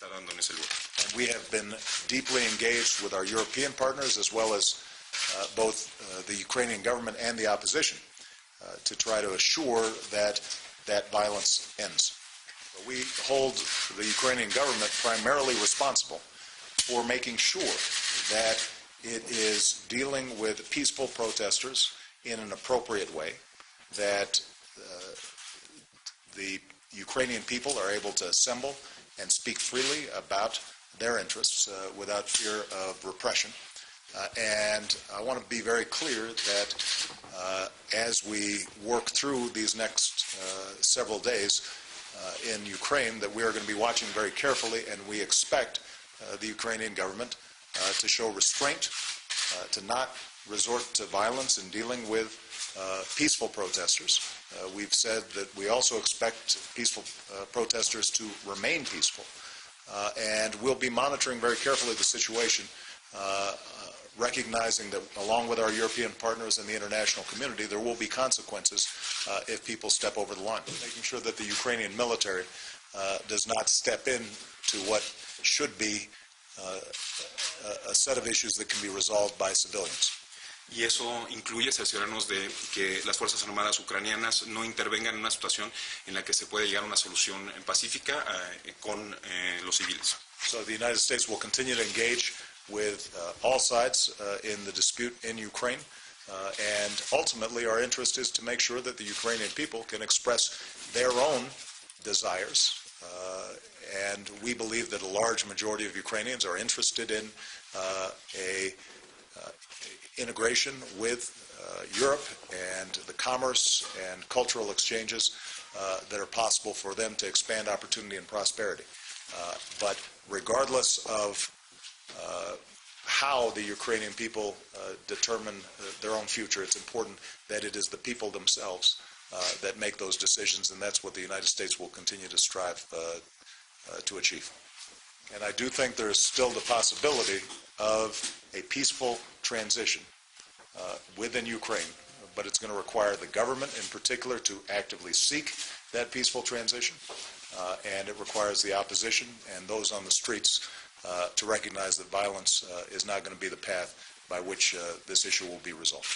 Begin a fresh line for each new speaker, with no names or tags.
está dando en ese lugar.
And we have been deeply engaged with our European partners as well as both the Ukrainian government and the opposition to try to assure that that violence ends. We hold the Ukrainian government primarily responsible for making sure that it is dealing with peaceful protesters in an appropriate way, that the Ukrainian people are able to assemble and speak freely about their interests without fear of repression. And I want to be very clear that as we work through these next several days in Ukraine, that we are going to be watching very carefully, and we expect the Ukrainian government to show restraint, to not resort to violence in dealing with peaceful protesters. We've said that we also expect peaceful protesters to remain peaceful, and we'll be monitoring very carefully the situation, recognizing that along with our European partners and the international community, there will be consequences if people step over the line. Making sure that the Ukrainian military does not step in to what should be a set of issues that can be resolved by civilians.
Y eso incluye cerciorarnos de que las Fuerzas Armadas ucranianas no intervengan en una situación en la que se puede llegar a una solución pacífica con los civiles.
So the United States will continue to engage with all sides in the dispute in Ukraine, and ultimately our interest is to make sure that the Ukrainian people can express their own desires, and we believe that a large majority of Ukrainians are interested in integration with Europe and the commerce and cultural exchanges that are possible for them to expand opportunity and prosperity. But regardless of how the Ukrainian people determine their own future, it's important that it is the people themselves that make those decisions, and that's what the United States will continue to strive to achieve. And I do think there is still the possibility of a peaceful transition within Ukraine, but it's going to require the government in particular to actively seek that peaceful transition, and it requires the opposition and those on the streets to recognize that violence is not going to be the path by which this issue will be resolved.